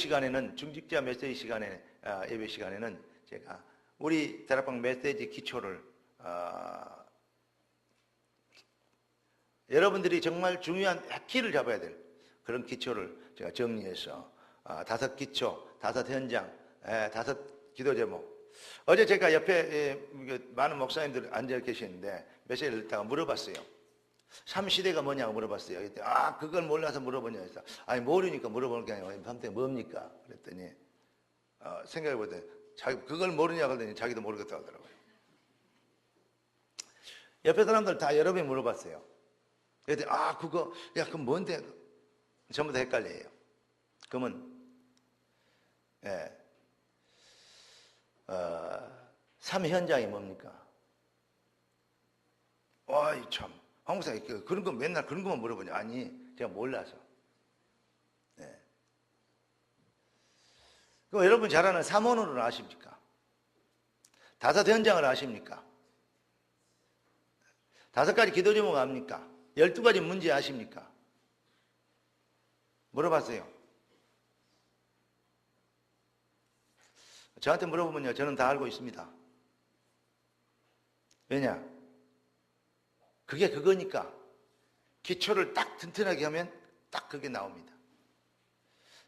시간에는, 중직자 메시지 시간에, 예배 시간에는 제가 우리 다락방 메시지 기초를 여러분들이 정말 중요한 키를 잡아야 될 그런 기초를 제가 정리해서 5기초, 5현장, 5 기도 제목. 어제 제가 옆에 많은 목사님들 앉아 계시는데 메시지를 듣다가 물어봤어요. 3시대가 뭐냐고 물어봤어요. 그때 그걸 몰라서 물어보냐 해서 아니 모르니까 물어보는 게 아니라 밤때 뭡니까? 그랬더니 생각해보더니 그걸 모르냐고 하더니 자기도 모르겠다고 하더라고요. 옆에 사람들 다 여러 번 물어봤어요. 그랬더니 그거 그럼 뭔데? 전부 다 헷갈려요. 그러면 3현장이 뭡니까? 와이 참 한국 사람 그런 거 맨날 그런 것만 물어보냐? 아니 제가 몰라서. 그럼 여러분 잘 아는 3원으로는 아십니까? 5현장을 아십니까? 5가지 기도 제목 압니까? 12가지 문제 아십니까? 물어봤어요. 저한테 물어보면요, 저는 다 알고 있습니다. 왜냐? 그게 그거니까. 기초를 딱 튼튼하게 하면 딱 그게 나옵니다.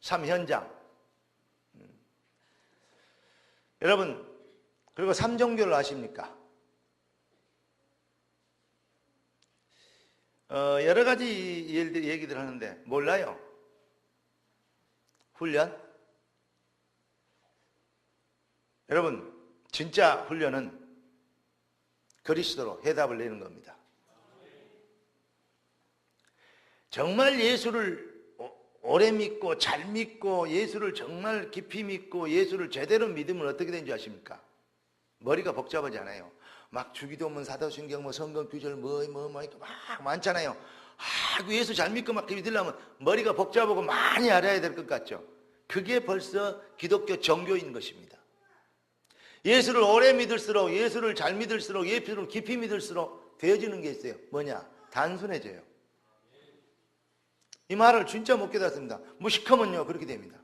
3현장. 여러분, 그리고 3종교를 아십니까? 여러 가지 얘기들 하는데 몰라요. 훈련? 여러분, 진짜 훈련은 그리스도로 해답을 내는 겁니다. 정말 예수를 오래 믿고 잘 믿고 예수를 정말 깊이 믿고 예수를 제대로 믿으면 어떻게 되는지 아십니까? 머리가 복잡하지 않아요. 막 주기도문, 사도신경, 성경 규절 막 많잖아요. 예수 잘 믿고 막 믿으려면 머리가 복잡하고 많이 알아야 될 것 같죠? 그게 벌써 기독교 정교인 것입니다. 예수를 오래 믿을수록, 예수를 잘 믿을수록, 예수를 깊이 믿을수록 되어지는 게 있어요. 뭐냐? 단순해져요. 이 말을 진짜 못 깨닫습니다. 무식하면요 그렇게 됩니다.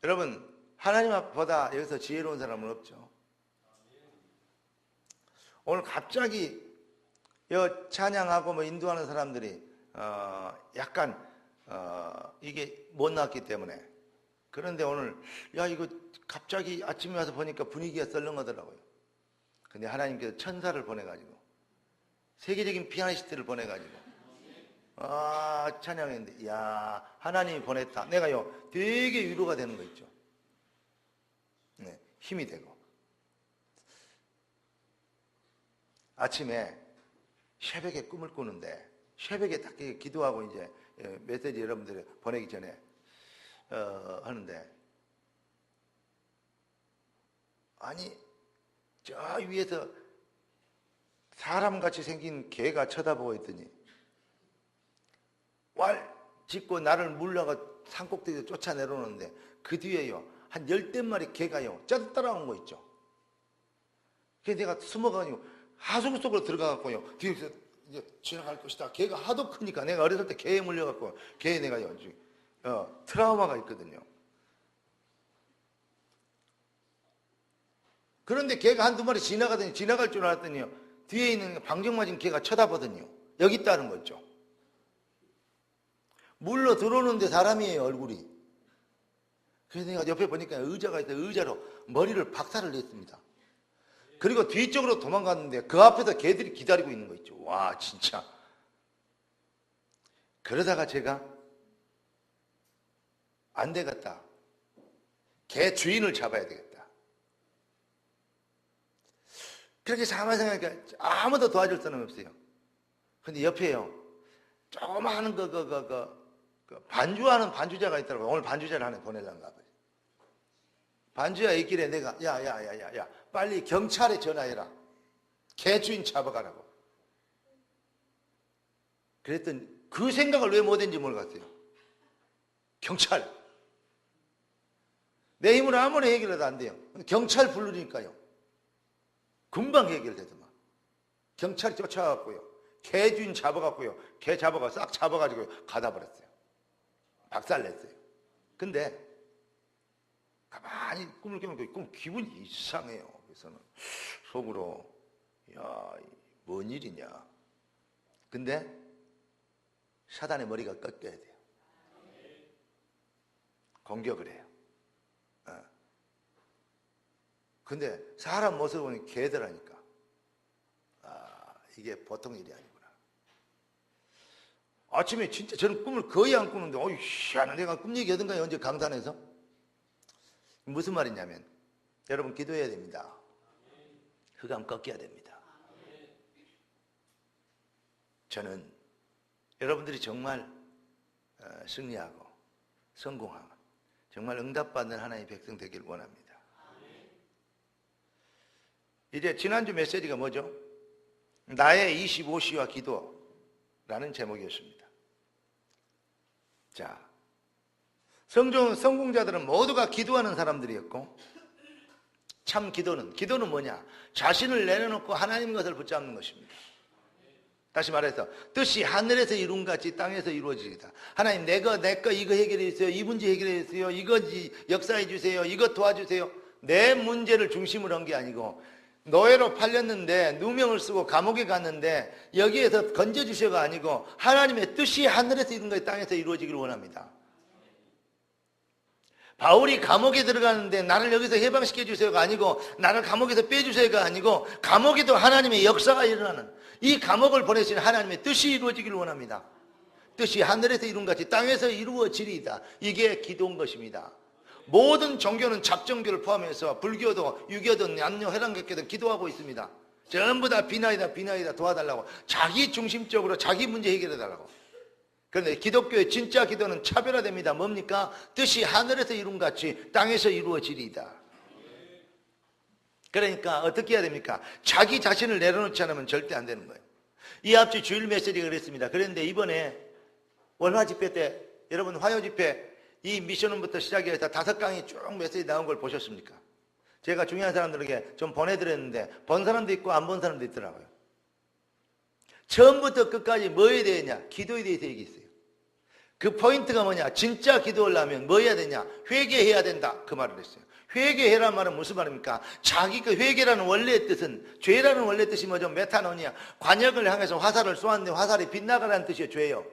여러분, 하나님 앞보다 여기서 지혜로운 사람은 없죠. 오늘 갑자기 찬양하고 인도하는 사람들이 약간 이게 못 나왔기 때문에. 그런데 오늘 이거 갑자기 아침에 와서 보니까 분위기가 썰렁하더라고요. 근데 하나님께서 천사를 보내가지고 세계적인 피아니스트를 보내가지고 찬양했는데 하나님이 보냈다. 내가요 되게 위로가 되는 거 있죠. 네, 힘이 되고. 아침에 새벽에 꿈을 꾸는데 새벽에 딱 기도하고 이제 메시지 여러분들 보내기 전에 하는데 아니 저 위에서 사람같이 생긴 개가 쳐다보고 있더니 왈 짖고 나를 물러가 산꼭대기에 쫓아내려오는데 그 뒤에요 한 10대 마리 개가요 따라온 거 있죠. 그래서 내가 숨어가지고 하수 속으로 들어가갖고요 뒤에서 이제 지나갈 것이다. 개가 하도 크니까 내가 어렸을 때 개에 물려갖고 개에 내가요 트라우마가 있거든요. 그런데 개가 한두 마리 지나갈 줄 알았더니요 뒤에 있는 방정 맞은 개가 쳐다보더니요 여기 있다는 거 있죠. 물러 들어오는데 사람이에요 얼굴이. 그래서 내가 옆에 보니까 의자가 있어요. 의자로 머리를 박살을 냈습니다. 그리고 뒤쪽으로 도망갔는데 그 앞에서 개들이 기다리고 있는 거 있죠. 와 진짜. 그러다가 제가 안 되겠다. 개 주인을 잡아야 되겠다. 그렇게 가만히 생각하니까 아무도 도와줄 사람이 없어요. 근데 옆에요 조그마한 반주하는 반주자가 있더라고요. 오늘 반주자를 하나 보내려는가 봐요. 반주야 있길래 내가 야 빨리 경찰에 전화해라. 개 주인 잡아가라고. 그랬더니 그 생각을 왜 못했는지 모르겠어요. 경찰. 내 힘으로 아무리 해결해도 안 돼요. 경찰 부르니까요. 금방 해결되더만. 경찰이 쫓아갔고요. 개 주인 잡아갔고요. 개 잡아가 싹 잡아가지고 가다 버렸어요. 박살냈어요. 근데 가만히 꿈을 깨면 꿈 기분이 이상해요. 그래서는 속으로 야, 뭔 일이냐. 근데 사단의 머리가 꺾여야 돼요. 공격을 해요. 근데 사람 모습을 보니 개더라니까. 이게 보통 일이 아니구나. 아침에 진짜 저는 꿈을 거의 안 꾸는데 어이 희한한 내가 꿈 얘기하던가요? 언제 강단에서? 무슨 말이냐면 여러분 기도해야 됩니다. 흑암 꺾여야 됩니다. 저는 여러분들이 정말 승리하고 성공하고 정말 응답받는 하나님의 백성 되기를 원합니다. 이제 지난주 메시지가 뭐죠? 나의 25시와 기도라는 제목이었습니다. 자, 성공자들은 모두가 기도하는 사람들이었고 참 기도는 뭐냐? 자신을 내려놓고 하나님 것을 붙잡는 것입니다. 다시 말해서 뜻이 하늘에서 이룬 같이 땅에서 이루어지리다. 하나님 내 거 이거 해결해 주세요. 이 문제 해결해 주세요. 이거 역사해 주세요. 이거 도와주세요. 내 문제를 중심으로 한 게 아니고 노예로 팔렸는데 누명을 쓰고 감옥에 갔는데 여기에서 건져주셔가 아니고 하나님의 뜻이 하늘에서 이룬 것이 땅에서 이루어지기를 원합니다. 바울이 감옥에 들어가는데 나를 여기서 해방시켜 주세요가 아니고 나를 감옥에서 빼주세요가 아니고 감옥에도 하나님의 역사가 일어나는 이 감옥을 보내신 하나님의 뜻이 이루어지기를 원합니다. 뜻이 하늘에서 이룬 같이 땅에서 이루어지리이다. 이게 기도인 것입니다. 모든 종교는 잡종교를 포함해서 불교도 유교도 남녀 회랑객교도 기도하고 있습니다. 전부 다 비나이다 도와달라고 자기 중심적으로 자기 문제 해결해 달라고. 그런데 기독교의 진짜 기도는 차별화됩니다. 뭡니까? 뜻이 하늘에서 이룬 같이 땅에서 이루어지리이다. 그러니까 어떻게 해야 됩니까? 자기 자신을 내려놓지 않으면 절대 안 되는 거예요. 이 앞주 주일 메시지가 그랬습니다. 그런데 이번에 월화 집회 때 여러분 화요 집회 이 미션홈부터 시작해서 5강이 쭉 메시지 나온 걸 보셨습니까? 제가 중요한 사람들에게 좀 보내드렸는데 본 사람도 있고 안 본 사람도 있더라고요. 처음부터 끝까지 뭐에 대해냐? 기도에 대해서 얘기했어요. 그 포인트가 뭐냐? 진짜 기도를 하면 뭐 해야 되냐? 회개해야 된다. 그 말을 했어요. 회개해란 말은 무슨 말입니까? 자기 그 회개라는 원래의 뜻은 죄라는 원래 뜻이 뭐죠? 메타노니아. 관역을 향해서 화살을 쏘았는데 화살이 빗나가라는 뜻이에요. 죄예요.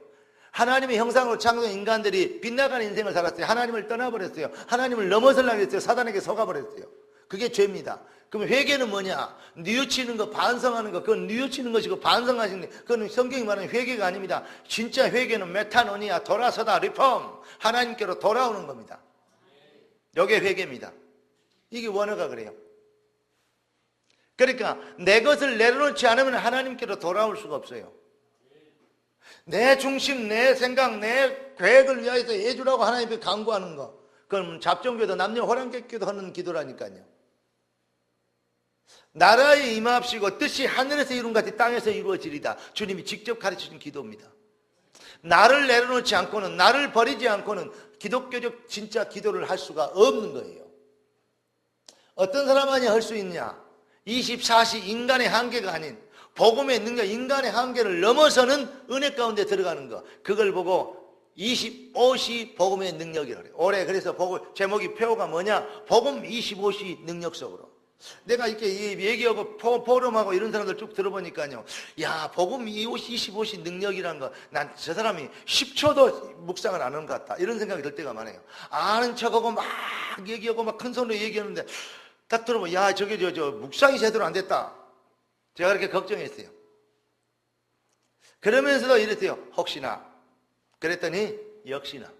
하나님의 형상으로 창조된 인간들이 빗나가는 인생을 살았어요. 하나님을 떠나버렸어요. 하나님을 넘어서려고 했어요. 사단에게 속아버렸어요. 그게 죄입니다. 그럼 회개는 뭐냐? 뉘우치는 거, 반성하는 거, 그건 뉘우치는 것이고 반성하시는 거, 그건 성경이 말하는 회개가 아닙니다. 진짜 회개는 메타노니아, 돌아서다, 리폼, 하나님께로 돌아오는 겁니다. 이게 회개입니다. 이게 원어가 그래요. 그러니까 내 것을 내려놓지 않으면 하나님께로 돌아올 수가 없어요. 내 중심, 내 생각, 내 계획을 위하여서 해주라고 하나님께 간구하는 거. 그럼 잡종교도 남녀 호랑객교도 하는 기도라니까요. 나라에 임합시고 뜻이 하늘에서 이룬 같이 땅에서 이루어지리다. 주님이 직접 가르치신 기도입니다. 나를 내려놓지 않고는, 나를 버리지 않고는 기독교적 진짜 기도를 할 수가 없는 거예요. 어떤 사람만이 할 수 있냐? 24시 인간의 한계가 아닌 복음의 능력, 인간의 한계를 넘어서는 은혜 가운데 들어가는 거. 그걸 보고 25시 복음의 능력이라고 해요. 올해 그래서 제목이 표가 뭐냐? 복음 25시 능력 속으로. 내가 이렇게 얘기하고 포럼하고 이런 사람들 쭉 들어보니까요. 야, 복음 25시 능력이란 거, 난 저 사람이 10초도 묵상을 안 하는 것 같다. 이런 생각이 들 때가 많아요. 아는 척하고 막 얘기하고 막 큰 소리로 얘기하는데 딱 들어보면 야, 저게 저 묵상이 제대로 안 됐다. 제가 그렇게 걱정했어요. 그러면서도 이랬어요. 혹시나. 그랬더니 역시나.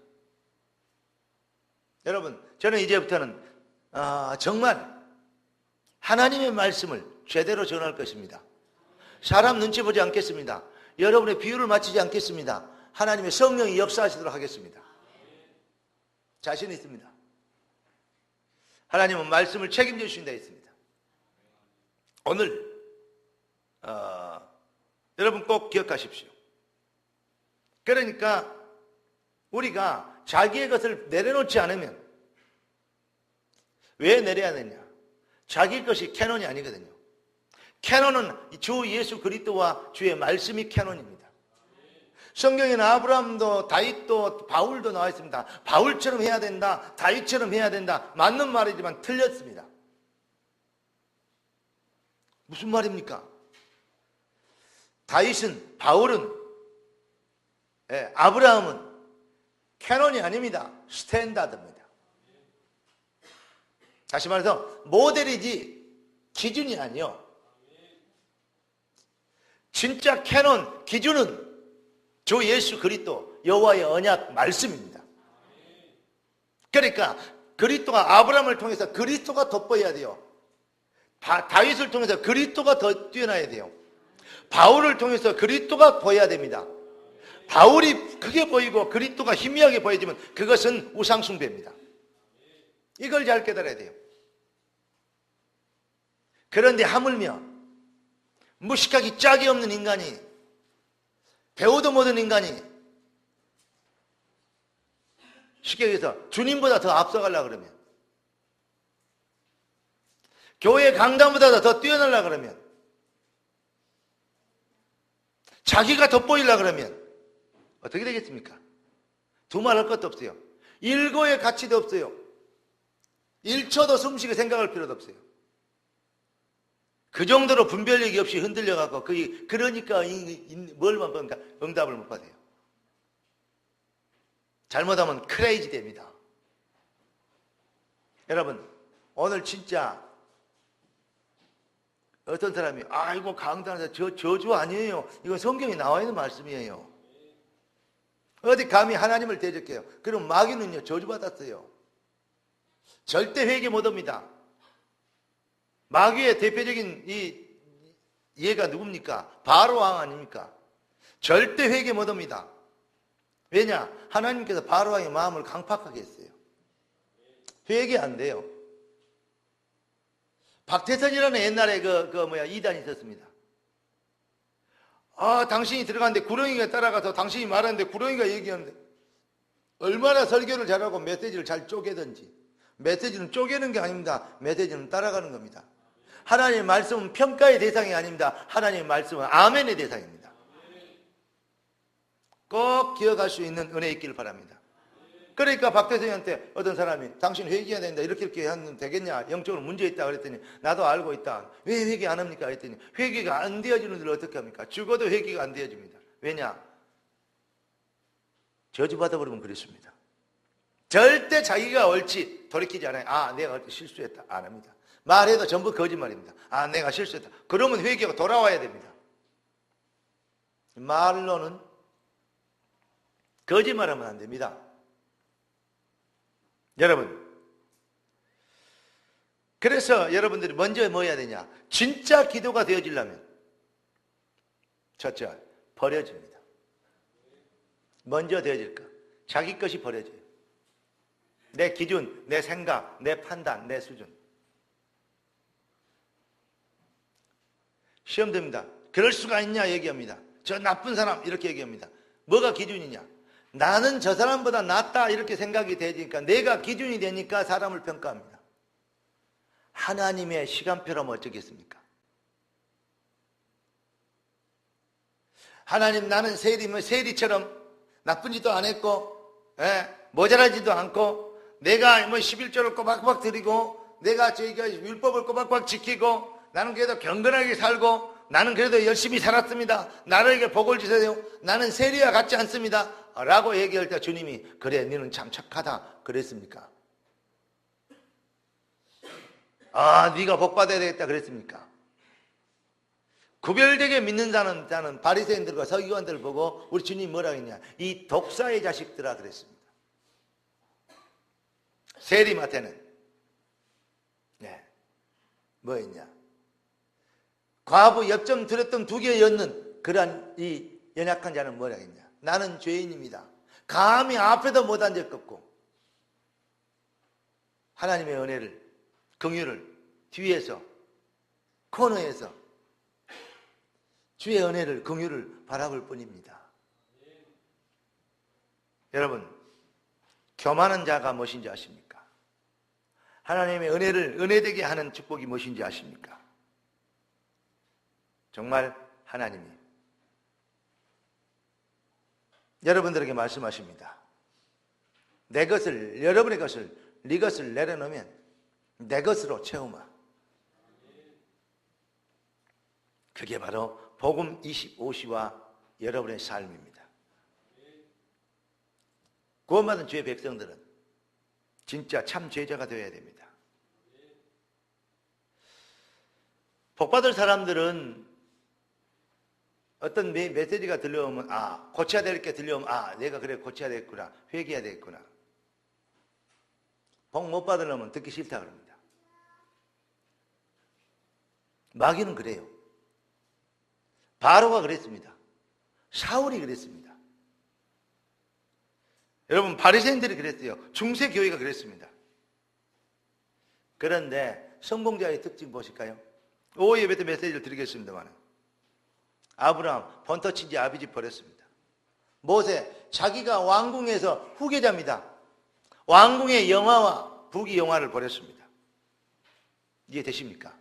여러분, 저는 이제부터는 정말 하나님의 말씀을 제대로 전할 것입니다. 사람 눈치 보지 않겠습니다. 여러분의 비유를 맞추지 않겠습니다. 하나님의 성령이 역사하시도록 하겠습니다. 자신 있습니다. 하나님은 말씀을 책임져 주신다 했습니다. 오늘 여러분 꼭 기억하십시오. 그러니까 우리가 자기의 것을 내려놓지 않으면 왜 내려야 되냐? 자기 것이 캐논이 아니거든요. 캐논은 주 예수 그리스도와 주의 말씀이 캐논입니다. 성경에는 아브라함도 다윗도 바울도 나와 있습니다. 바울처럼 해야 된다, 다윗처럼 해야 된다. 맞는 말이지만 틀렸습니다. 무슨 말입니까? 다윗은, 바울은, 아브라함은 캐논이 아닙니다. 스탠다드입니다. 다시 말해서 모델이지 기준이 아니요. 진짜 캐논, 기준은 주 예수 그리스도 여호와의 언약 말씀입니다. 그러니까 그리스도가 아브라함을 통해서 그리스도가 돋보여야 돼요. 다윗을 통해서 그리스도가 더 뛰어나야 돼요. 바울을 통해서 그리스도가 보여야 됩니다. 바울이 크게 보이고 그리스도가 희미하게 보여지면 그것은 우상숭배입니다. 이걸 잘 깨달아야 돼요. 그런데 하물며 무식하기 짝이 없는 인간이, 배우도 못한 인간이 쉽게 얘기해서 주님보다 더 앞서가려고 그러면, 교회 강단보다 더 뛰어나려고 그러면, 자기가 돋보이려고 그러면 어떻게 되겠습니까? 두말할 것도 없어요. 일고의 가치도 없어요. 1초도 숨쉬게 생각할 필요도 없어요. 그 정도로 분별력이 없이 흔들려갖고 그러니까 뭘만 보니까 응답을 못 받아요. 잘못하면 크레이지 됩니다. 여러분, 오늘 진짜 어떤 사람이 이거 강단에서 저주 아니에요. 이건 성경에 나와 있는 말씀이에요. 어디 감히 하나님을 대적해요. 그럼 마귀는요, 저주받았어요. 절대 회개 못합니다. 마귀의 대표적인 이 얘가 누굽니까? 바로 왕 아닙니까? 절대 회개 못합니다. 왜냐? 하나님께서 바로 왕의 마음을 강팍하게 했어요. 회개 안 돼요. 박태선이라는 옛날에 이단이 있었습니다. 당신이 들어갔는데 구렁이가 따라가서 당신이 말하는데 구렁이가 얘기하는데 얼마나 설교를 잘하고 메시지를 잘 쪼개든지. 메시지는 쪼개는 게 아닙니다. 메시지는 따라가는 겁니다. 하나님의 말씀은 평가의 대상이 아닙니다. 하나님의 말씀은 아멘의 대상입니다. 꼭 기억할 수 있는 은혜 있기를 바랍니다. 그러니까 박대성한테 어떤 사람이 당신 회개해야 된다 이렇게 하면 되겠냐, 영적으로 문제 있다 그랬더니 나도 알고 있다. 왜 회개 안 합니까 했더니 회개가 안 되어지는 들 어떻게 합니까? 죽어도 회개가 안 되어집니다. 왜냐? 저주받아 버리면 그렇습니다. 절대 자기가 옳지 돌이키지 않아요. 내가 실수했다 안 합니다. 말해도 전부 거짓말입니다. 내가 실수했다. 그러면 회개가 돌아와야 됩니다. 말로는 거짓말하면 안 됩니다. 여러분, 그래서 여러분들이 먼저 뭐 해야 되냐? 진짜 기도가 되어지려면 첫째, 버려집니다. 먼저 되어질 것. 자기 것이 버려져요. 내 기준, 내 생각, 내 판단, 내 수준. 시험 됩니다. 그럴 수가 있냐 얘기합니다. 저 나쁜 사람 이렇게 얘기합니다. 뭐가 기준이냐? 나는 저 사람보다 낫다 이렇게 생각이 되니까, 내가 기준이 되니까 사람을 평가합니다. 하나님의 시간표라면 어쩌겠습니까? 하나님, 나는 세리처럼 나쁜 짓도 안 했고 모자라지도 않고, 내가 11조를 꼬박꼬박 드리고, 내가 저희가 율법을 꼬박꼬박 지키고, 나는 그래도 경건하게 살고, 나는 그래도 열심히 살았습니다. 나에게 복을 주세요. 나는 세리와 같지 않습니다. 라고 얘기할 때 주님이 그래, 너는 참 착하다 그랬습니까? 네가 복 받아야 되겠다 그랬습니까? 구별되게 믿는 자는 바리새인들과 서기관들을 보고 우리 주님이 뭐라고 했냐? 이 독사의 자식들아 그랬습니다. 세리마태는 뭐 했냐? 과부 엽점 들었던 2개 였는 그러한 이 연약한 자는 뭐라 했냐? 나는 죄인입니다. 감히 앞에도 못 앉을 것고, 하나님의 은혜를, 긍휼을 뒤에서, 코너에서 주의 은혜를, 긍휼을 바라볼 뿐입니다. 여러분, 교만한 자가 무엇인지 아십니까? 하나님의 은혜를 은혜되게 하는 축복이 무엇인지 아십니까? 정말 하나님이 여러분들에게 말씀하십니다. 내 것을, 여러분의 것을, 네 것을 내려놓으면 내 것으로 채우마. 그게 바로 복음 25시와 여러분의 삶입니다. 구원받은 주의 백성들은 진짜 참 제자가 되어야 됩니다. 복받을 사람들은 어떤 메시지가 들려오면 고쳐야 될 게 들려오면 내가 그래 고쳐야 되겠구나, 회개해야 되겠구나. 복 못 받으려면 듣기 싫다 그럽니다. 마귀는 그래요. 바로가 그랬습니다. 사울이 그랬습니다. 여러분, 바리새인들이 그랬어요. 중세교회가 그랬습니다. 그런데 성공자의 특징 보실까요? 오후 예배 때 메시지를 드리겠습니다만, 아브라함 번터친지 아비 집 버렸습니다. 모세 자기가 왕궁에서 후계자입니다. 왕궁의 영화와 부귀 영화를 버렸습니다. 이해되십니까?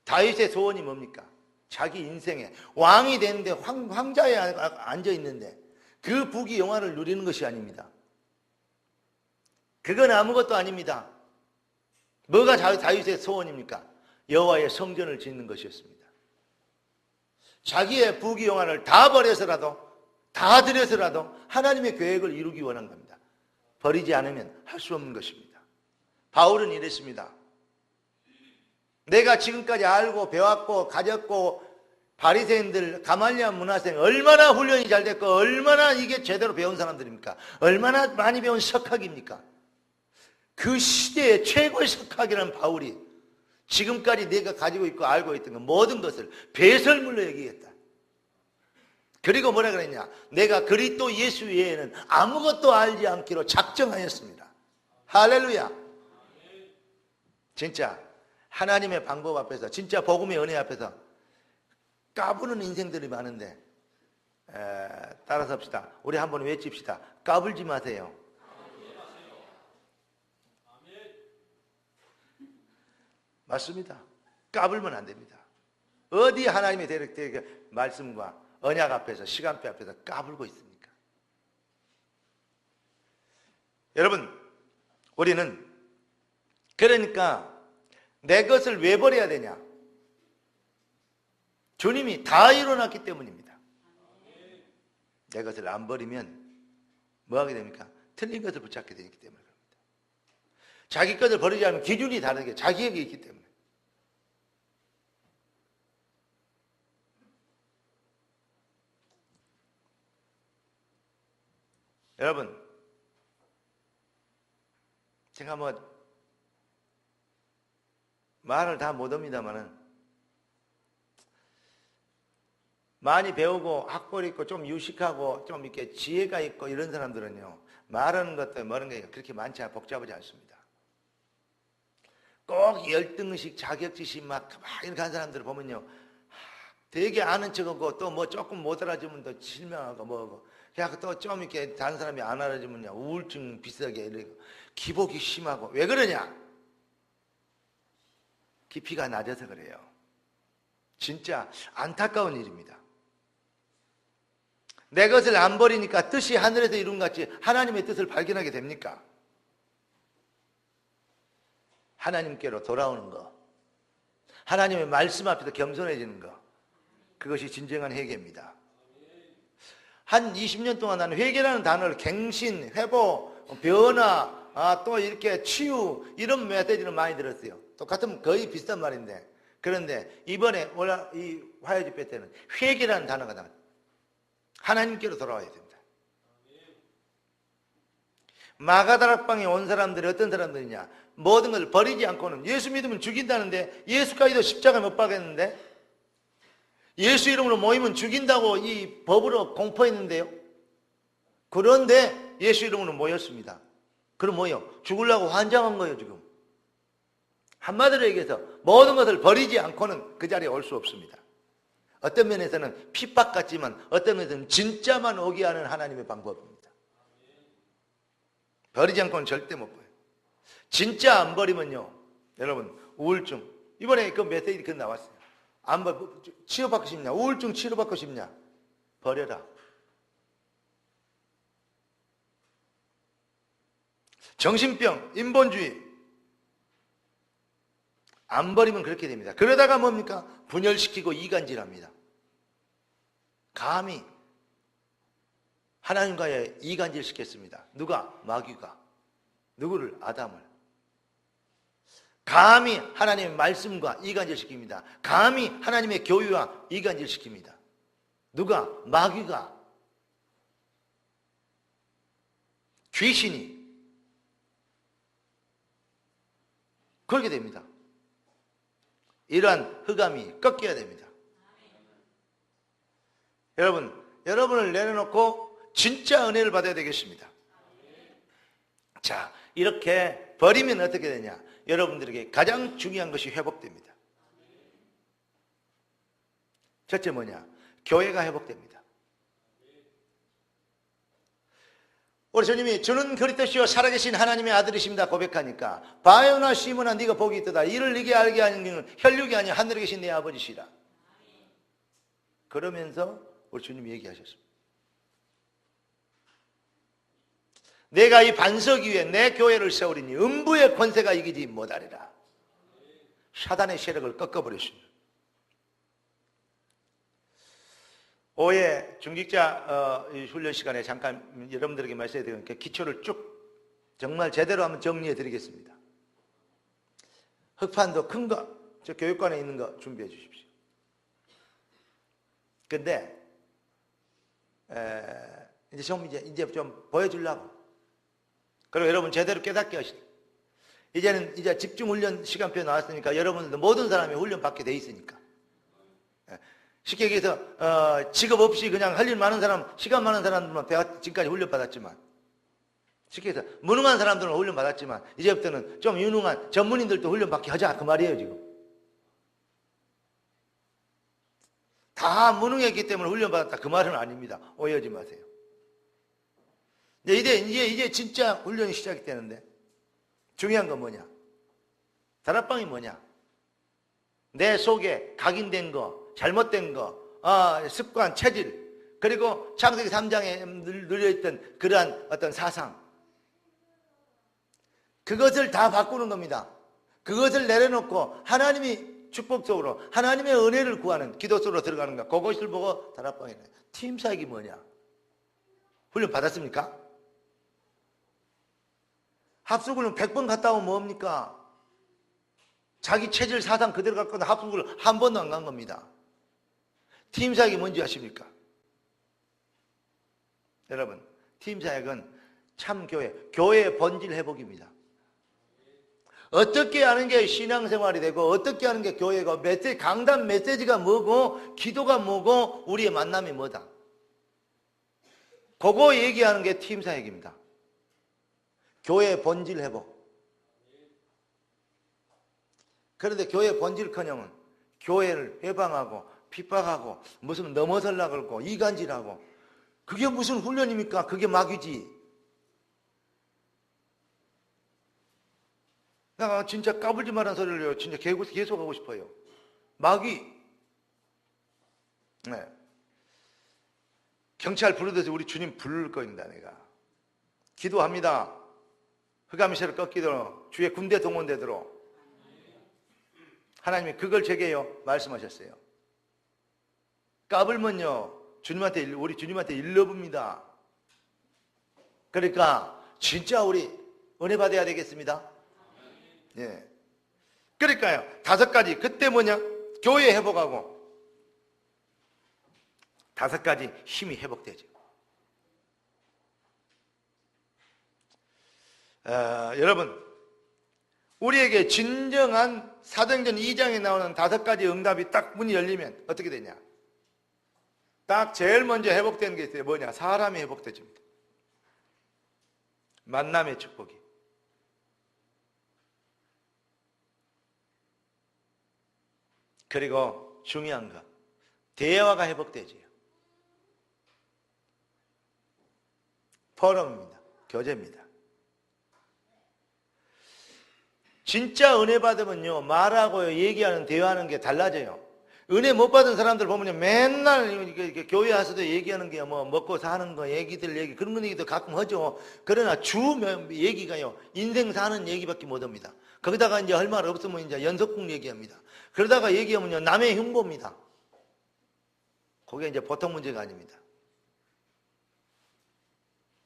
다윗의 소원이 뭡니까? 자기 인생에 왕이 되는데 황자에 앉아 있는데 그 부귀 영화를 누리는 것이 아닙니다. 그건 아무것도 아닙니다. 뭐가 다윗의 소원입니까? 여호와의 성전을 짓는 것이었습니다. 자기의 부귀 영화를 다 버려서라도, 다 들여서라도 하나님의 계획을 이루기 원한 겁니다. 버리지 않으면 할 수 없는 것입니다. 바울은 이랬습니다. 내가 지금까지 알고 배웠고 가졌고, 바리새인들, 가말리엘 문화생 얼마나 훈련이 잘 됐고 얼마나 이게 제대로 배운 사람들입니까? 얼마나 많이 배운 석학입니까? 그 시대의 최고의 석학이라는 바울이 지금까지 내가 가지고 있고 알고 있던 그 모든 것을 배설물로 여기겠다. 그리고 뭐라 그랬냐? 내가 그리스도 예수 외에는 아무것도 알지 않기로 작정하였습니다. 할렐루야. 진짜 하나님의 방법 앞에서, 진짜 복음의 은혜 앞에서 까부는 인생들이 많은데, 따라서 합시다. 우리 한번 외칩시다. 까불지 마세요. 맞습니다. 까불면 안 됩니다. 어디 하나님의 대략 말씀과 언약 앞에서, 시간표 앞에서 까불고 있습니까? 여러분, 우리는 그러니까 내 것을 왜 버려야 되냐? 주님이 다 이뤄놨기 때문입니다. 내 것을 안 버리면 뭐 하게 됩니까? 틀린 것을 붙잡게 되기 때문에 그럽니다. 자기 것을 버리지 않으면 기준이 다르게 자기에게 있기 때문에. 여러분, 제가 말을 다 못합니다만은 많이 배우고 학벌 있고 좀 유식하고 좀 이렇게 지혜가 있고 이런 사람들은요, 말하는 것도 뭐는 게 그렇게 많지 않아 복잡하지 않습니다. 꼭 열등의식, 자격지심 막 이렇게 한 사람들을 보면요, 되게 아는 척하고 또 뭐 조금 못 알아주면 더 실명하고 뭐고, 그냥 또 좀 이렇게 다른 사람이 안 알아주면요 우울증 비슷하게 이러고 기복이 심하고. 왜 그러냐? 깊이가 낮아서 그래요. 진짜 안타까운 일입니다. 내 것을 안 버리니까 뜻이 하늘에서 이룬 것 같이 하나님의 뜻을 발견하게 됩니까? 하나님께로 돌아오는 거, 하나님의 말씀 앞에서 겸손해지는 거, 그것이 진정한 회개입니다. 한 20년 동안 나는 회개라는 단어를 갱신, 회복, 변화, 또 이렇게 치유, 이런 메시지를 많이 들었어요. 똑같은 거의 비슷한 말인데, 그런데 이번에 이 화요 집회 때는 회개라는 단어가 나왔어요. 하나님께로 돌아와야 됩니다. 마가다락방에 온 사람들이 어떤 사람들이냐? 모든 걸 버리지 않고는, 예수 믿으면 죽인다는데 예수까지도 십자가에 못 박았는데, 예수 이름으로 모이면 죽인다고 이 법으로 공포했는데요. 그런데 예수 이름으로 모였습니다. 그럼 뭐예요? 죽으려고 환장한 거예요 지금. 한마디로 얘기해서 모든 것을 버리지 않고는 그 자리에 올 수 없습니다. 어떤 면에서는 핍박 같지만 어떤 면에서는 진짜만 오게 하는 하나님의 방법입니다. 버리지 않고는 절대 못 보여요. 진짜 안 버리면요, 여러분, 우울증. 이번에 그 메시지 그 나왔어요. 치료받고 싶냐? 우울증 치료받고 싶냐? 버려라. 정신병, 인본주의. 안 버리면 그렇게 됩니다. 그러다가 뭡니까? 분열시키고 이간질합니다. 감히 하나님과의 이간질 시켰습니다. 누가? 마귀가. 누구를? 아담을. 감히 하나님의 말씀과 이간질 시킵니다. 감히 하나님의 교회와 이간질 시킵니다. 누가? 마귀가. 귀신이. 그렇게 됩니다. 이러한 흑암이 꺾여야 됩니다. 여러분을 내려놓고 진짜 은혜를 받아야 되겠습니다. 자, 이렇게 버리면 어떻게 되냐? 여러분들에게 가장 중요한 것이 회복됩니다. 첫째 뭐냐? 교회가 회복됩니다. 우리 주님이 주는 그리스도시요 살아계신 하나님의 아들이십니다 고백하니까 바요나 시몬아 네가 복이 있도다. 이를 네게 알게 하는 것은 혈육이 아니라 하늘에 계신 내 아버지시라. 그러면서 우리 주님이 얘기하셨습니다. 내가 이 반석 위에 내 교회를 세우리니 음부의 권세가 이기지 못하리라. 사단의 세력을 꺾어버렸습니다. 올해 중직자 훈련 시간에 잠깐 여러분들에게 말씀드리니까 기초를 쭉 정말 제대로 한번 정리해 드리겠습니다. 흑판도 큰 거, 저 교육관에 있는 거 준비해 주십시오. 근데 이제 좀 보여주려고. 그리고 여러분 제대로 깨닫게 하시고 이제 집중훈련 시간표 나왔으니까 여러분들도 모든 사람이 훈련 받게 돼 있으니까. 쉽게 얘기해서 직업 없이 그냥 할 일 많은 사람, 시간 많은 사람들만 지금까지 훈련 받았지만, 쉽게 해서 무능한 사람들은 훈련 받았지만 이제부터는 좀 유능한 전문인들도 훈련 받게 하자 그 말이에요. 지금 다 무능했기 때문에 훈련 받았다 그 말은 아닙니다. 오해하지 마세요. 이제 진짜 훈련이 시작이 되는데 중요한 건 뭐냐? 다락방이 뭐냐? 내 속에 각인된 거, 잘못된 거, 습관, 체질, 그리고 창세기 3장에 눌려있던 그러한 어떤 사상, 그것을 다 바꾸는 겁니다. 그것을 내려놓고 하나님이 축복 속으로 하나님의 은혜를 구하는 기도 속으로 들어가는 거. 그것을 보고 다락방에 팀 사역이 뭐냐? 훈련 받았습니까? 합숙을 100번 갔다 오면 뭡니까? 자기 체질 사상 그대로 갈 건데 합숙을 한 번도 안 간 겁니다. 팀 사역이 뭔지 아십니까? 여러분, 팀 사역은 참 교회의 본질 회복입니다. 어떻게 하는 게 신앙생활이 되고 어떻게 하는 게 교회가 강단 메시지가 뭐고 기도가 뭐고 우리의 만남이 뭐다. 그거 얘기하는 게 팀 사역입니다. 교회의 본질 회복. 그런데 교회의 본질커녕은 교회를 해방하고 핍박하고 무슨 넘어설라 그러고 이간질하고 그게 무슨 훈련입니까? 그게 마귀지. 내가 진짜 까불지 말란 소리를 진짜 계속 하고 싶어요. 마귀. 네. 경찰 부르듯이 우리 주님 부를 겁니다. 내가 기도합니다. 흑암시를 꺾이도록 주의 군대 동원되도록 하나님이 그걸 제게요 말씀하셨어요. 까불면요 우리 주님한테 일러봅니다. 그러니까 진짜 우리 은혜 받아야 되겠습니다. 예. 그러니까요 5가지. 그때 뭐냐? 교회 회복하고 5가지 힘이 회복되죠. 여러분, 우리에게 진정한 사도행전 2장에 나오는 5가지 응답이 딱 문이 열리면 어떻게 되냐? 딱 제일 먼저 회복되는 게 있어요. 뭐냐? 사람이 회복되집니다. 만남의 축복이. 그리고 중요한 거, 대화가 회복되지요. 포럼입니다. 교제입니다. 진짜 은혜 받으면요, 말하고 얘기하는, 대화하는 게 달라져요. 은혜 못 받은 사람들 보면요, 맨날 이렇게 교회 와서도 얘기하는 게 뭐 먹고 사는 거, 얘기들 얘기, 그런 거 얘기도 가끔 하죠. 그러나 주 얘기가요, 인생 사는 얘기밖에 못 합니다. 거기다가 이제 할 말 없으면 이제 연속국 얘기합니다. 그러다가 얘기하면요, 남의 흉보입니다. 그게 이제 보통 문제가 아닙니다.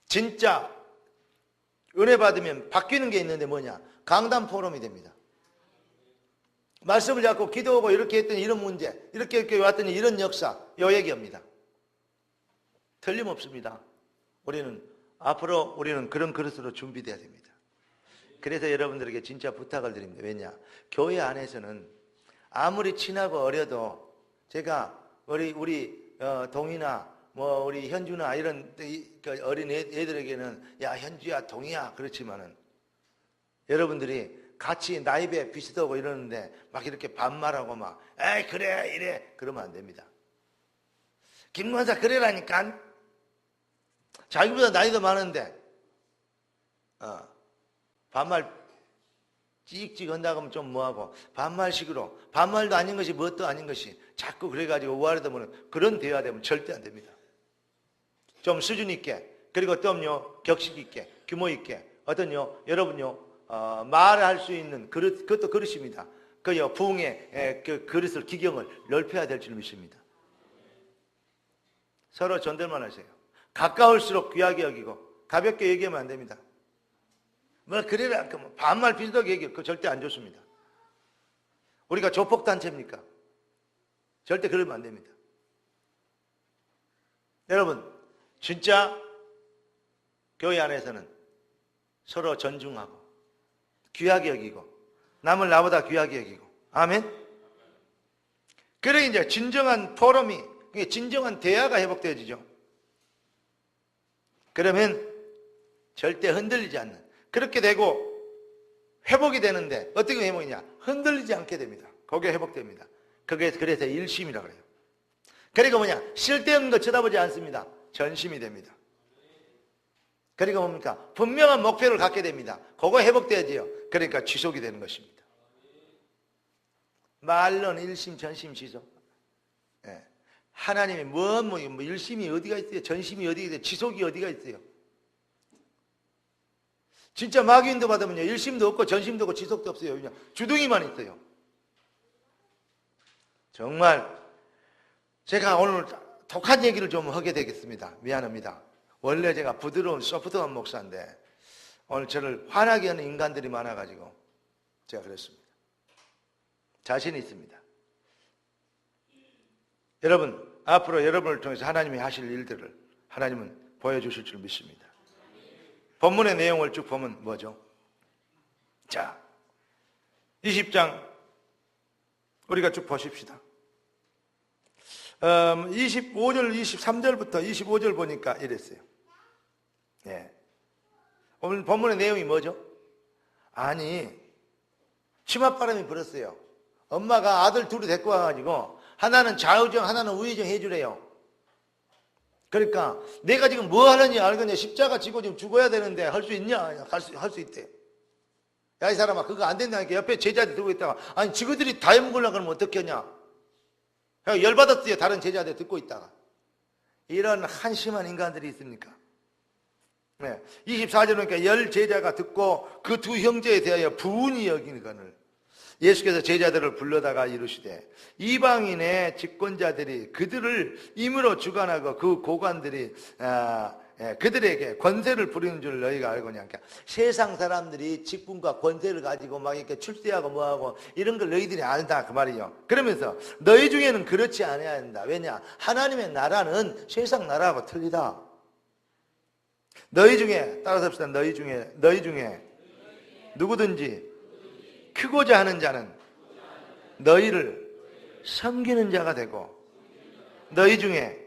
진짜 은혜 받으면 바뀌는 게 있는데 뭐냐? 강단 포럼이 됩니다. 말씀을 잡고 기도하고 이렇게 했더니 이런 문제, 이렇게 왔더니 이런 역사, 요 얘기합니다. 틀림없습니다. 앞으로 우리는 그런 그릇으로 준비돼야 됩니다. 그래서 여러분들에게 진짜 부탁을 드립니다. 왜냐? 교회 안에서는 아무리 친하고 어려도 제가 우리 동이나 뭐 우리 현주나 이런 어린 애들에게는 야 현주야 동이야 그렇지만은 여러분들이 같이 나이배 비슷하고 이러는데 막 이렇게 반말하고 막 에이 그래 이래 그러면 안 됩니다. 김권사 그래라니까. 자기보다 나이도 많은데 반말 찍찍 한다고 하면 좀 뭐하고 반말식으로 반말도 아닌 것이 뭣도 아닌 것이 자꾸 그래가지고 우아르다 보면 그런 대화되면 절대 안 됩니다. 좀 수준 있게 그리고 또요 격식 있게 규모 있게 여러분요 말할 수 있는 그릇, 그것도 그릇입니다. 그요 부흥의 그 그릇을 기경을 넓혀야 될 줄 믿습니다. 서로 존댓말 하세요. 가까울수록 귀하게 여기고 가볍게 얘기하면 안 됩니다. 뭐 그래라 반말 비슷하게 얘기해 그거 절대 안 좋습니다. 우리가 조폭 단체입니까? 절대 그러면 안 됩니다. 여러분 진짜 교회 안에서는 서로 존중하고 귀하게 여기고 남을 나보다 귀하게 여기고 아멘. 그래 이제 진정한 포럼이 진정한 대화가 회복되어지죠. 그러면 절대 흔들리지 않는 그렇게 되고 회복이 되는데 어떻게 회복이냐? 흔들리지 않게 됩니다. 그게 회복됩니다. 그게 그래서 일심이라고 그래요. 그리고 뭐냐? 쓸데없는 거 쳐다보지 않습니다. 전심이 됩니다. 그리고 뭡니까? 분명한 목표를 갖게 됩니다. 그거 회복돼야지요. 그러니까 지속이 되는 것입니다. 말론 일심 전심 지속. 예. 하나님이 뭐 일심이 어디가 있어요? 전심이 어디가 있어요? 지속이 어디가 있어요? 진짜 마귀인도 받으면요 일심도 없고 전심도 없고 지속도 없어요. 그냥 주둥이만 있어요. 정말 제가 오늘 독한 얘기를 좀 하게 되겠습니다. 미안합니다. 원래 제가 부드러운 소프트한 목사인데 오늘 저를 화나게 하는 인간들이 많아가지고 제가 그랬습니다. 자신 있습니다. 여러분 앞으로 여러분을 통해서 하나님이 하실 일들을 하나님은 보여주실 줄 믿습니다. 본문의 내용을 쭉 보면 뭐죠? 자, 20장 우리가 쭉 보십시다. 25절, 23절부터 25절 보니까 이랬어요. 예. 오늘 본문의 내용이 뭐죠? 아니, 치맛바람이 불었어요. 엄마가 아들 둘이 데리고 와가지고 하나는 좌우정, 하나는 우회정 해주래요. 그러니까 내가 지금 뭐 하는지 알겠냐? 십자가 지고 지금 죽어야 되는데 할 수 있냐? 할 수 있대. 야, 이 사람아, 그거 안 된다니까. 옆에 제자들 들고 있다가 아니 지그들이 다 해먹으려고 그러면 어떻겠냐? 열받았어요. 다른 제자들 듣고 있다가. 이런 한심한 인간들이 있습니까? 네. 24절 보니까 10제자가 듣고 그 두 형제에 대하여 부운히 여기거늘 예수께서 제자들을 불러다가 이르시되 이방인의 집권자들이 그들을 임으로 주관하고 그 고관들이 그들에게 권세를 부리는 줄 너희가 알거냐. 그러니까 세상 사람들이 직분과 권세를 가지고 막 이렇게 출세하고 뭐하고 이런 걸 너희들이 안다 그 말이에요. 그러면서 너희 중에는 그렇지 않아야 한다. 왜냐? 하나님의 나라는 세상 나라하고 틀리다. 너희 중에 따라서 합시다. 너희 중에 누구든지 크고자 하는 자는 너희를 섬기는 자가 되고 너희 중에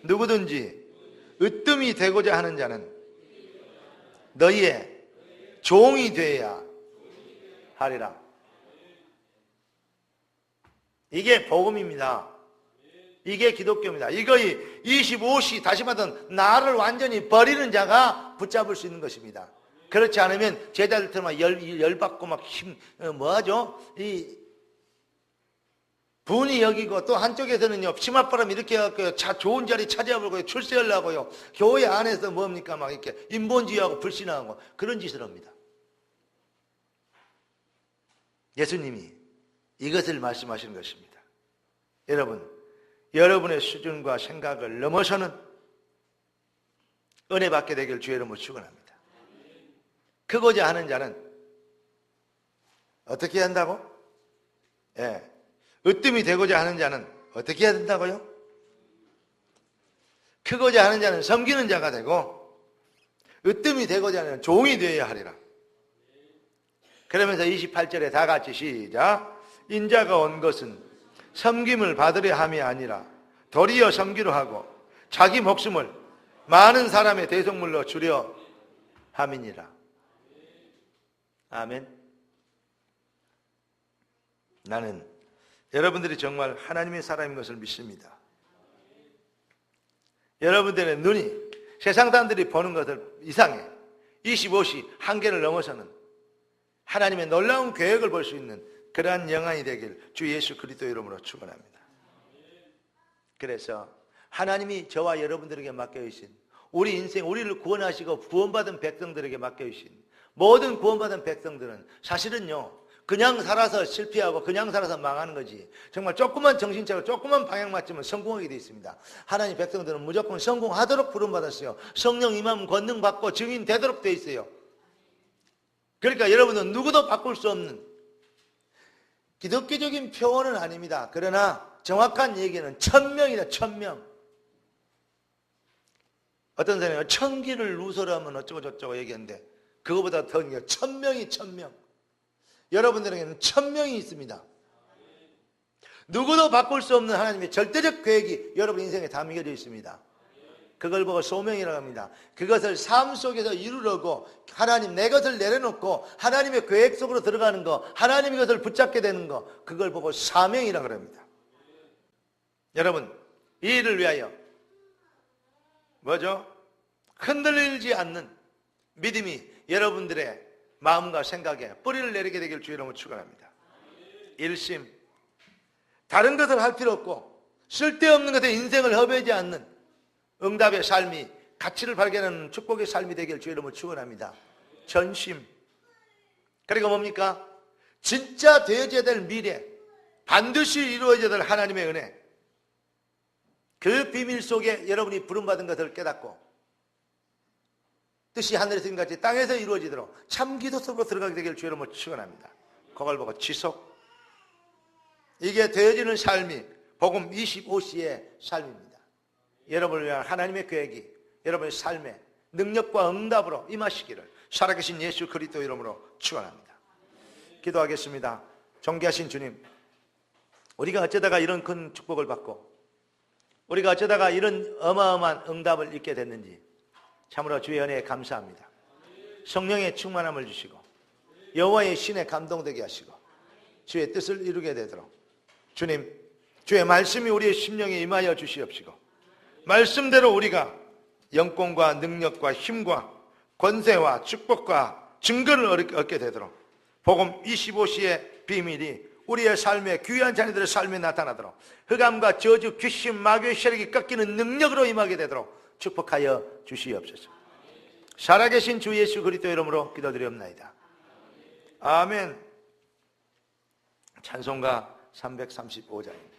누구든지 으뜸이 되고자 하는 자는 너희의 종이 되어야 하리라. 이게 복음입니다. 이게 기독교입니다. 이거의 25시 다시 말하면 나를 완전히 버리는 자가 붙잡을 수 있는 것입니다. 그렇지 않으면 제자들처럼 열받고 막 뭐하죠? 분이 여기고 또 한쪽에서는요, 치맛바람 이렇게 해갖고 좋은 자리 차지하고 출세하려고요, 교회 안에서 뭡니까? 막 이렇게 인본주의하고 불신하고 그런 짓을 합니다. 예수님이 이것을 말씀하시는 것입니다. 여러분, 여러분의 수준과 생각을 넘어서는 은혜 받게 되길 주의 이름으로 축원합니다. 크고자 하는 자는 어떻게 한다고? 예. 으뜸이 되고자 하는 자는 어떻게 해야 된다고요? 크고자 하는 자는 섬기는 자가 되고, 으뜸이 되고자 하는 종이 되어야 하리라. 그러면서 28절에 다 같이 시작. 인자가 온 것은 섬김을 받으려 함이 아니라 도리어 섬기려 하고 자기 목숨을 많은 사람의 대속물로 주려 함이니라. 아멘. 나는 여러분들이 정말 하나님의 사람인 것을 믿습니다. 여러분들의 눈이 세상 사람들이 보는 것을 이상해 25시 한계를 넘어서는 하나님의 놀라운 계획을 볼 수 있는 그러한 영광이 되길 주 예수 그리스도 이름으로 축원합니다. 그래서 하나님이 저와 여러분들에게 맡겨주신 우리 인생, 우리를 구원하시고 구원받은 백성들에게 맡겨주신 모든 구원받은 백성들은 사실은요, 그냥 살아서 실패하고 그냥 살아서 망하는 거지, 정말 조금만 정신 차리고 조금만 방향 맞추면 성공하게 되어 있습니다. 하나님 백성들은 무조건 성공하도록 부름받았어요. 성령 임하면 권능 받고 증인 되도록 되어 있어요. 그러니까 여러분은 누구도 바꿀 수 없는 기독교적인 표현은 아닙니다. 그러나 정확한 얘기는 1000명이다. 1000명. 어떤 사람이 1000기를 누설하면 어쩌고 저쩌고 얘기했는데 그거보다 더 1000명이 1000명. 여러분들에게는 1000명이 있습니다. 누구도 바꿀 수 없는 하나님의 절대적 계획이 여러분 인생에 담겨져 있습니다. 그걸 보고 소명이라고 합니다. 그것을 삶 속에서 이루려고 하나님 내 것을 내려놓고 하나님의 계획 속으로 들어가는 거, 하나님의 것을 붙잡게 되는 거, 그걸 보고 사명이라고 합니다. 여러분, 이 일을 위하여 뭐죠? 흔들리지 않는 믿음이 여러분들의 마음과 생각에 뿌리를 내리게 되길 주의 이름으로 축원합니다. 일심, 다른 것을 할 필요 없고 쓸데없는 것에 인생을 허비하지 않는 응답의 삶이, 가치를 발견하는 축복의 삶이 되길 주의 이름으로 축원합니다. 전심, 그리고 뭡니까? 진짜 되어져야 될 미래, 반드시 이루어져야 될 하나님의 은혜, 그 비밀 속에 여러분이 부름받은 것을 깨닫고 뜻이 하늘에서 같이 땅에서 이루어지도록 참 기도 속으로 들어가게 되길 주의 이름으로 축원합니다. 그걸 보고 지속, 이게 되어지는 삶이 복음 25시의 삶입니다. 여러분을 위한 하나님의 계획이 여러분의 삶에 능력과 응답으로 임하시기를 살아계신 예수 그리스도 이름으로 축원합니다. 기도하겠습니다. 존귀하신 주님, 우리가 어쩌다가 이런 큰 축복을 받고 우리가 어쩌다가 이런 어마어마한 응답을 잊게 됐는지 참으로 주의 은혜에 감사합니다. 성령의 충만함을 주시고 여호와의 신에 감동되게 하시고 주의 뜻을 이루게 되도록 주님, 주의 말씀이 우리의 심령에 임하여 주시옵시고 말씀대로 우리가 영권과 능력과 힘과 권세와 축복과 증거를 얻게 되도록 복음 25시의 비밀이 우리의 삶에, 귀한 자녀들의 삶에 나타나도록 흑암과 저주, 귀신, 마귀의 세력이 꺾이는 능력으로 임하게 되도록 축복하여 주시옵소서. 살아계신 주 예수 그리스도 이름으로 기도드리옵나이다. 아멘. 찬송가 335장입니다.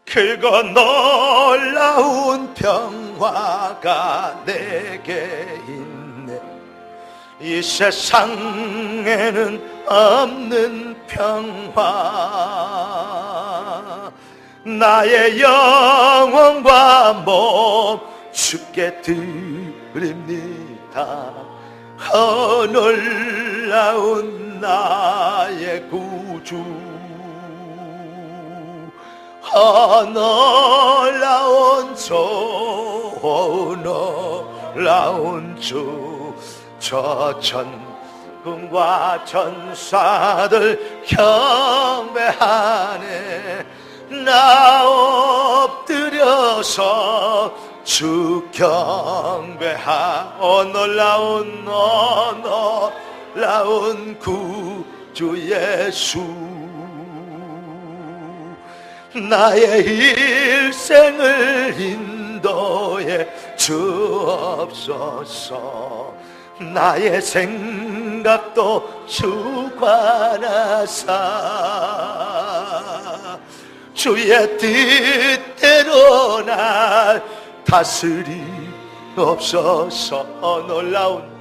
크고 놀라운 평화가 내게 있네. 이 세상에는 없는 평화, 나의 영혼과 몸 주께 드립니다. 놀라운 나의 구주, 놀라운 좋은 놀라운 주, 저 천군과 천사들 경배하네. 나 엎드려서 주 경배하오. 놀라운 구주 예수, 나의 일생을 인도해 주옵소서. 나의 생각도 주관하사 주의 뜻대로 날 다스리옵소서. 놀라운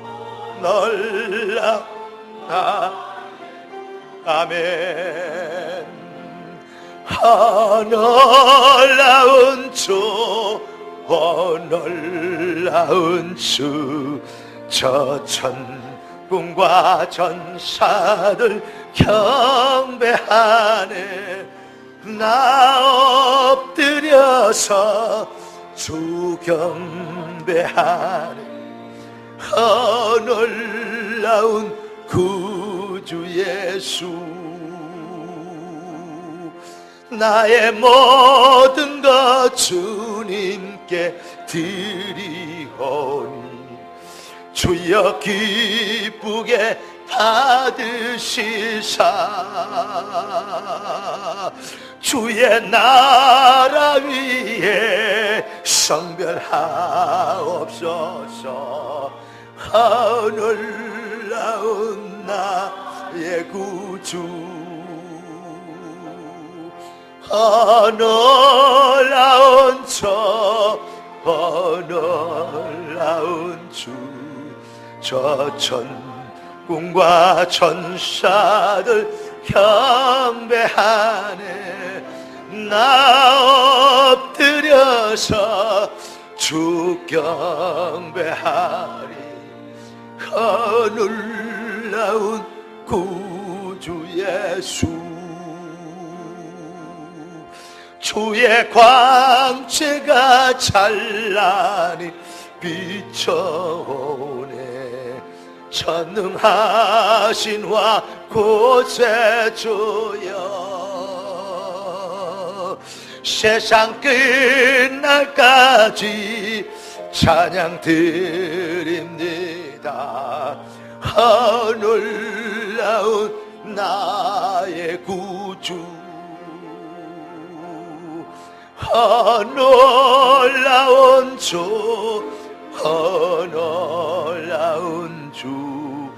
아멘. 놀라운 주, 놀라운 주, 저 천군과 천사들 경배하네. 나 엎드려서 주 경배하네. 놀라운 구주 예수, 나의 모든 것 주님께 드리오니 주여 기쁘게 받으시사 주의 나라 위에 성별하옵소서. 놀라운 나의 구주, 놀라운 놀라운 주, 저 천군과 천사들 경배하네. 나 엎드려서 주 경배하리. 놀라운 구주 예수, 주의 광채가 찬란히 비춰오네. 전능하신 와 구세주여, 세상 끝날까지 찬양 드립니다. 놀라운 나의 구주, 놀라운 주, 놀라운 주,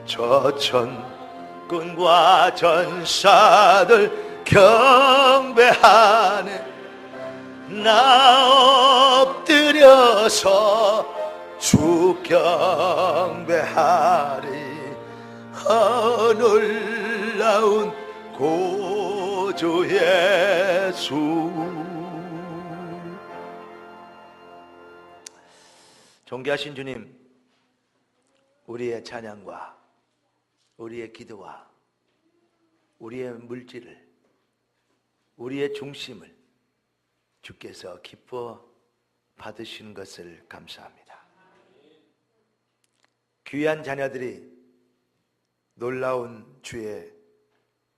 저 천군과 전사들 경배하네. 나 엎드려서 주 경배하리. 놀라운 구주 예수. 존귀하신 주님, 우리의 찬양과 우리의 기도와 우리의 물질을, 우리의 중심을 주께서 기뻐 받으시는 것을 감사합니다. 귀한 자녀들이 놀라운 주의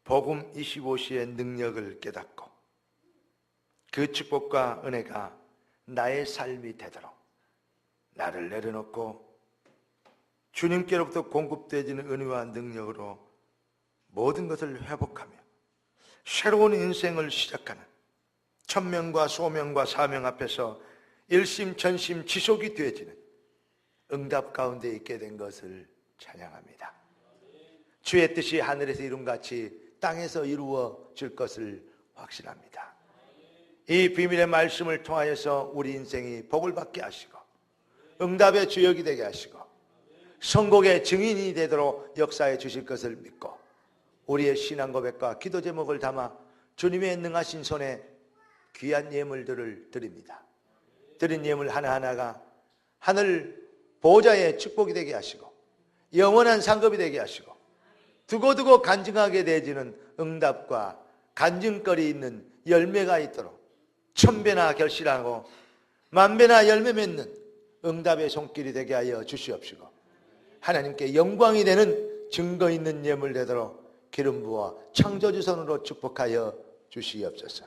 복음 25시의 능력을 깨닫고 그 축복과 은혜가 나의 삶이 되도록 나를 내려놓고 주님께로부터 공급되어지는 은혜와 능력으로 모든 것을 회복하며 새로운 인생을 시작하는 천명과 소명과 사명 앞에서 일심전심 지속이 되어지는 응답 가운데 있게 된 것을 찬양합니다. 주의 뜻이 하늘에서 이룬같이 땅에서 이루어질 것을 확신합니다. 이 비밀의 말씀을 통하여서 우리 인생이 복을 받게 하시고 응답의 주역이 되게 하시고 선곡의 증인이 되도록 역사해 주실 것을 믿고 우리의 신앙 고백과 기도 제목을 담아 주님의 능하신 손에 귀한 예물들을 드립니다. 드린 예물 하나하나가 하늘 보호자의 축복이 되게 하시고 영원한 상급이 되게 하시고 두고두고 간증하게 되어지는 응답과 간증거리 있는 열매가 있도록 천배나 결실하고 만배나 열매 맺는 응답의 손길이 되게 하여 주시옵시고 하나님께 영광이 되는 증거 있는 예물 되도록 기름 부어 창조주 손으로 축복하여 주시옵소서.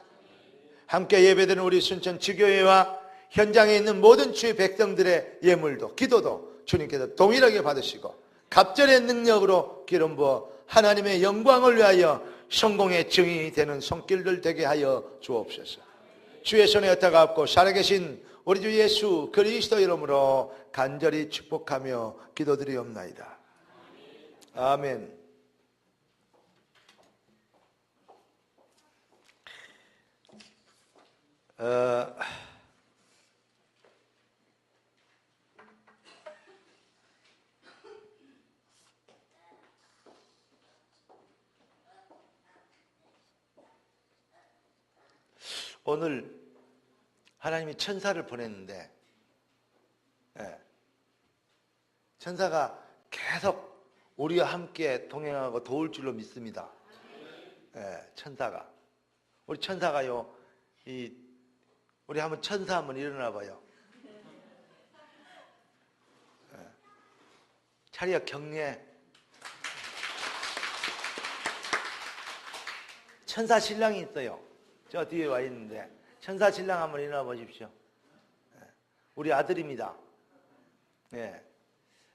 함께 예배드리는 우리 순천 지교회와 현장에 있는 모든 주의 백성들의 예물도 기도도 주님께서 동일하게 받으시고 갑절의 능력으로 기름 부어 하나님의 영광을 위하여 성공의 증인이 되는 손길들 되게 하여 주옵소서. 주의 손에 여타가 없고 살아계신 우리 주 예수 그리스도 이름으로 간절히 축복하며 기도드리옵나이다. 아멘. 오늘 하나님이 천사를 보냈는데 천사가 계속 우리와 함께 동행하고 도울 줄로 믿습니다. 천사가 우리 천사가요 우리 한번 천사 한번 일어나 봐요. 차리야 경례. 천사 신랑이 있어요. 저 뒤에 와 있는데 천사 신랑 한번 일어나 보십시오. 우리 아들입니다.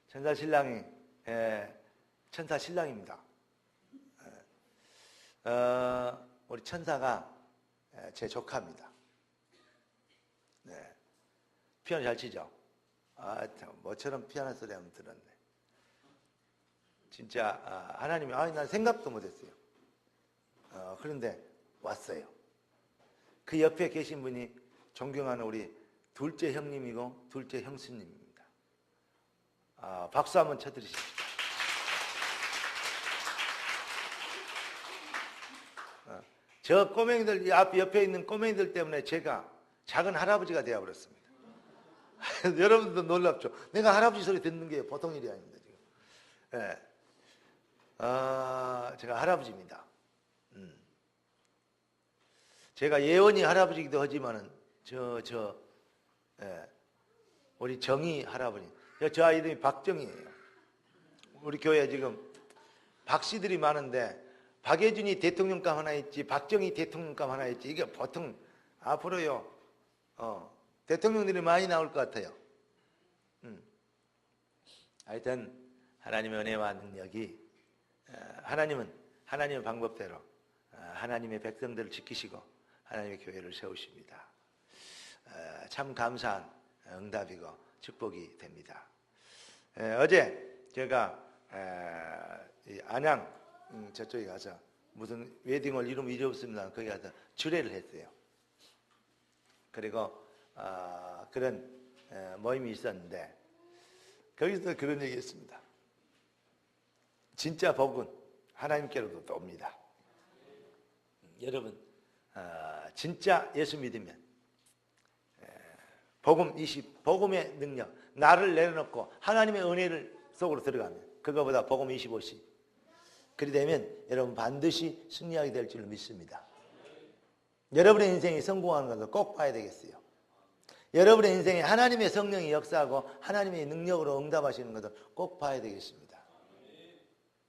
천사 신랑이 천사 신랑입니다. 우리 천사가 제 조카입니다. 피아노 잘 치죠? 뭐처럼 피아노 소리 한번 들었네. 진짜 하나님이 난 생각도 못했어요. 그런데 왔어요. 그 옆에 계신 분이 존경하는 우리 둘째 형님이고 둘째 형수님입니다. 박수 한번 쳐드리십시오. 저 꼬맹이들 옆에 있는 꼬맹이들 때문에 제가 작은 할아버지가 되어버렸습니다. 여러분들도 놀랍죠? 내가 할아버지 소리 듣는 게 보통 일이 아닙니다. 지금. 제가 할아버지입니다. 제가 예원이 할아버지이기도 하지만은 우리 정희 할아버지, 저 아이 이름이 박정희예요. 우리 교회에 지금 박씨들이 많은데 박예준이 대통령감 하나 있지, 박정희 대통령감 하나 있지. 이게 보통 앞으로요 대통령들이 많이 나올 것 같아요. 하여튼 하나님의 은혜와 능력이 하나님은 하나님의 방법대로 하나님의 백성들을 지키시고 하나님의 교회를 세우십니다. 참 감사한 응답이고 축복이 됩니다. 어제 제가 안양 저쪽에 가서 무슨 웨딩홀 이름 잊어봤습니다. 거기 가서 주례를 했어요. 그리고 그런 모임이 있었는데 거기서 그런 얘기 했습니다. 진짜 복은 하나님께로도 옵니다. 여러분 진짜 예수 믿으면 복음의 능력, 나를 내려놓고 하나님의 은혜를 속으로 들어가면 그거보다 복음 25시 그리 되면 여러분 반드시 승리하게 될 줄 믿습니다. 여러분의 인생이 성공하는 것을 꼭 봐야 되겠어요. 여러분의 인생에 하나님의 성령이 역사하고 하나님의 능력으로 응답하시는 것을 꼭 봐야 되겠습니다.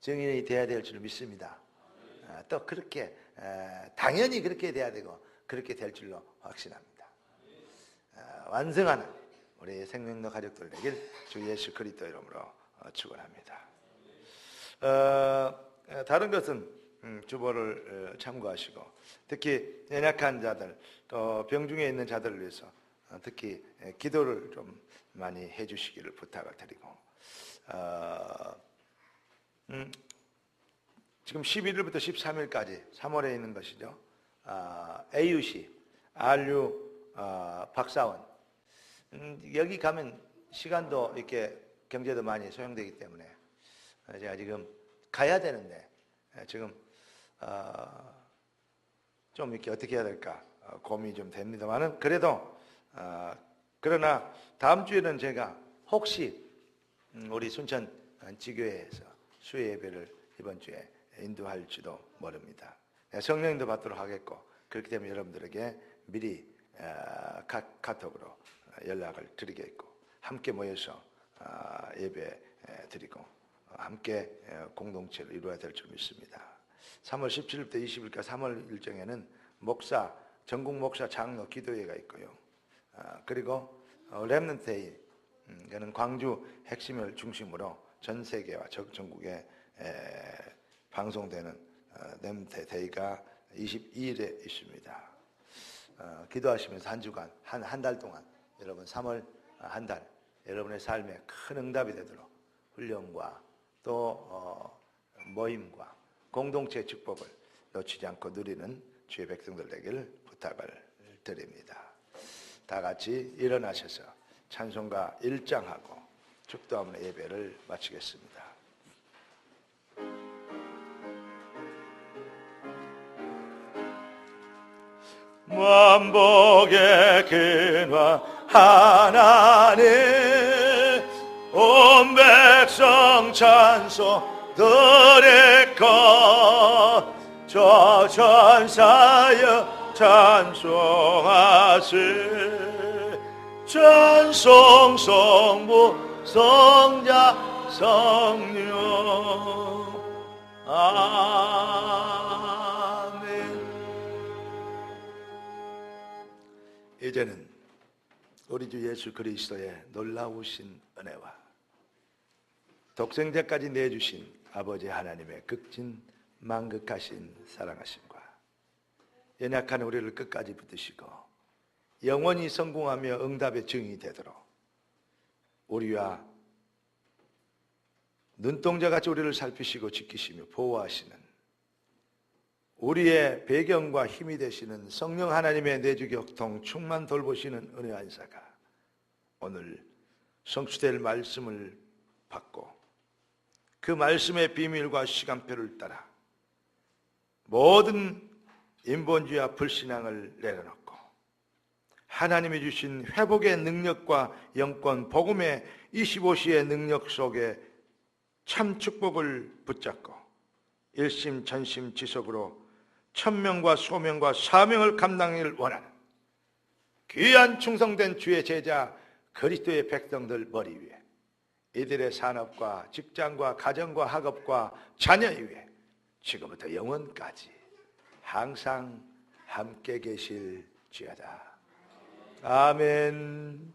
증인이 돼야 될 줄 믿습니다. 또 그렇게 당연히 그렇게 돼야 되고 그렇게 될 줄로 확신합니다. 완성하는 우리 생명도 가족들 되길 주 예수 그리스도 이름으로 축원합니다. 다른 것은 주보를 참고하시고 특히 연약한 자들 또 병중에 있는 자들을 위해서 특히 기도를 좀 많이 해주시기를 부탁을 드리고 지금 11일부터 13일까지 3월에 있는 것이죠. AUC, RU 박사원 여기 가면 시간도 이렇게 경제도 많이 소용되기 때문에 제가 지금 가야 되는데 지금 좀 이렇게 어떻게 해야 될까 고민이 좀 됩니다만은 그래도 그러나 다음 주에는 제가 혹시 우리 순천 지교회에서 수요 예배를 이번 주에 인도할지도 모릅니다. 성령님도 받도록 하겠고 그렇기 때문에 여러분들에게 미리 카톡으로 연락을 드리겠고 함께 모여서 예배 드리고 함께 공동체를 이루어야 될 줄 믿습니다. 3월 17일부터 20일까지 3월 일정에는 전국 목사 장로 기도회가 있고요. 그리고 렘넌트 데이, 그는 광주 핵심을 중심으로 전 세계와 전국에 방송되는 렘넌트 데이가 22일에 있습니다. 기도하시면서 한 주간, 한 달 동안 여러분 3월 한 달 여러분의 삶에 큰 응답이 되도록 훈련과 또 모임과 공동체의 축복을 놓치지 않고 누리는 주의 백성들 되기를 부탁을 드립니다. 다 같이 일어나셔서 찬송가 1장하고 축도하는 예배를 마치겠습니다. 만복의 근화 하나님 온 백성 찬송 드릴까 저 천사여 찬송하세 찬송 성부 성자 성령 아멘. 이제는 우리 주 예수 그리스도의 놀라우신 은혜와 독생자까지 내주신 아버지 하나님의 극진만극하신 사랑하심과 연약한 우리를 끝까지 붙드시고 영원히 성공하며 응답의 증인이 되도록 우리와 눈동자같이 우리를 살피시고 지키시며 보호하시는 우리의 배경과 힘이 되시는 성령 하나님의 내주격통 충만 돌보시는 은혜 안사가 오늘 성취될 말씀을 받고 그 말씀의 비밀과 시간표를 따라 모든 인본주의와 불신앙을 내려놓고 하나님이 주신 회복의 능력과 영권, 복음의 25시의 능력 속에 참 축복을 붙잡고 일심전심지속으로 천명과 소명과 사명을 감당하기를 원하는 귀한 충성된 주의 제자 그리스도의 백성들 머리 위에 이들의 산업과 직장과 가정과 학업과 자녀 위에 지금부터 영원까지 항상 함께 계실지어다. 아멘.